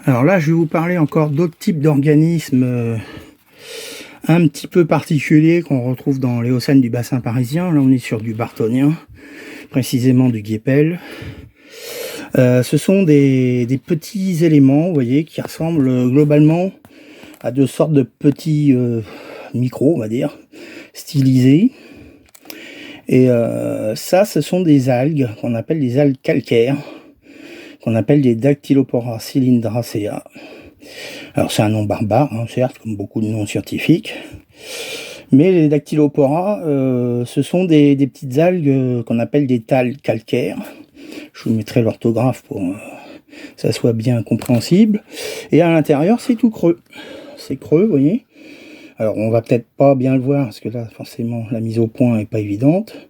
Alors là, je vais vous parler encore d'autres types d'organismes un petit peu particuliers qu'on retrouve dans l'Éocène du bassin parisien. Là, on est sur du bartonien, précisément du guépel. Ce sont des petits éléments, vous voyez, qui ressemblent globalement à deux sortes de petits micros, on va dire, stylisés. Et ça, ce sont des algues qu'on appelle des algues calcaires, qu'on appelle des Dactylopora cylindracea. Alors c'est un nom barbare, hein, certes, comme beaucoup de noms scientifiques. Mais les Dactylopora, ce sont des petites algues qu'on appelle des thalles calcaires. Je vous mettrai l'orthographe pour que ça soit bien compréhensible. Et à l'intérieur, c'est tout creux. C'est creux, vous voyez. Alors on va peut-être pas bien le voir, parce que là, forcément, la mise au point est pas évidente.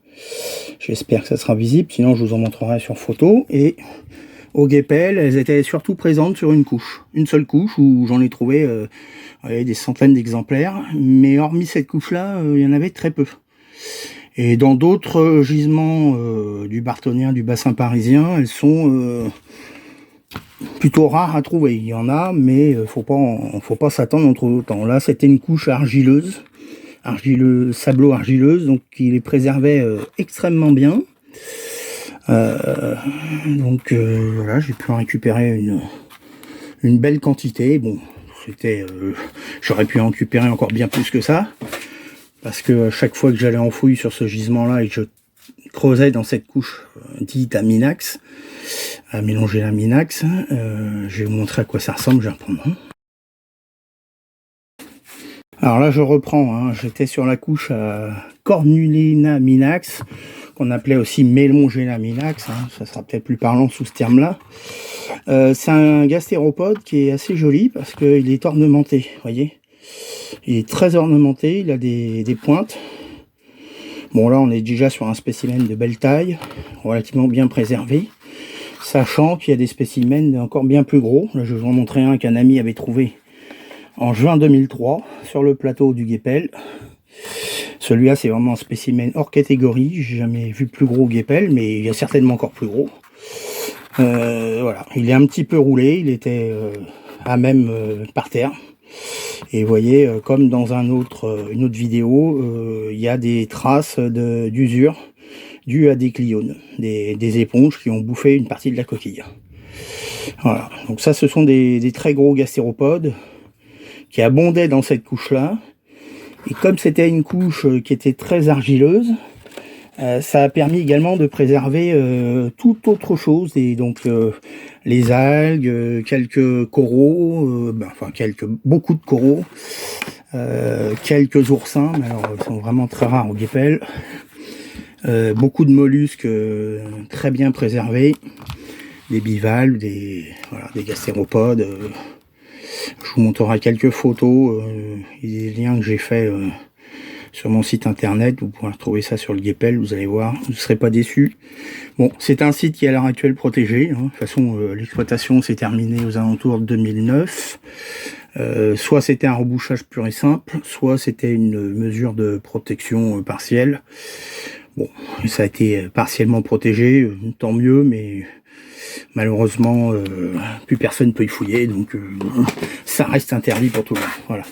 J'espère que ça sera visible, sinon je vous en montrerai sur photo. Et au guépel, elles étaient surtout présentes sur une couche. Une seule couche, où j'en ai trouvé des centaines d'exemplaires. Mais hormis cette couche-là, il y en avait très peu. Et dans d'autres gisements du bartonien, du bassin parisien, elles sont plutôt rares à trouver. Il y en a, mais faut pas s'attendre à en trouver autant. Là, c'était une couche argileuse, sablo-argileuse, donc qui les préservait extrêmement bien. Donc voilà, j'ai pu en récupérer une belle quantité. Bon, j'aurais pu en récupérer encore bien plus que ça, parce que chaque fois que j'allais en fouille sur ce gisement-là et que je creusais dans cette couche dite à minax, à mélanger la minax, je vais vous montrer à quoi ça ressemble. Je vais reprendre. Alors là, je reprends. Hein, j'étais sur la couche Cornulina minax, qu'on appelait aussi Melongena minax, hein, ça sera peut-être plus parlant sous ce terme-là. C'est un gastéropode qui est assez joli parce qu'il est ornementé, vous voyez. Il est très ornementé, il a des pointes. Bon, là, on est déjà sur un spécimen de belle taille, relativement bien préservé, sachant qu'il y a des spécimens encore bien plus gros. Là, je vais vous en montrer un qu'un ami avait trouvé en juin 2003 sur le plateau du guépel. Celui-là, c'est vraiment un spécimen hors catégorie. J'ai jamais vu plus gros guépel, mais il y a certainement encore plus gros. Voilà, il est un petit peu roulé, il était à même par terre. Et vous voyez, comme dans une autre vidéo, il y a des traces d'usure dues à des cliones, des éponges qui ont bouffé une partie de la coquille. Voilà, donc ça, ce sont des très gros gastéropodes qui abondaient dans cette couche-là. Et comme c'était une couche qui était très argileuse, ça a permis également de préserver toute autre chose, et donc les algues, quelques coraux, beaucoup de coraux, quelques oursins, mais alors ils sont vraiment très rares au guépel, beaucoup de mollusques très bien préservés, des bivalves, des gastéropodes. Je vous montrerai quelques photos et des liens que j'ai fait sur mon site internet. Vous pourrez retrouver ça sur le guépel, vous allez voir, vous ne serez pas déçus. Bon, c'est un site qui est à l'heure actuelle protégé. Hein. De toute façon, l'exploitation s'est terminée aux alentours de 2009. Soit c'était un rebouchage pur et simple, soit c'était une mesure de protection partielle. Bon, ça a été partiellement protégé, tant mieux, mais malheureusement, plus personne ne peut y fouiller, donc ça reste interdit pour tout le monde. Voilà.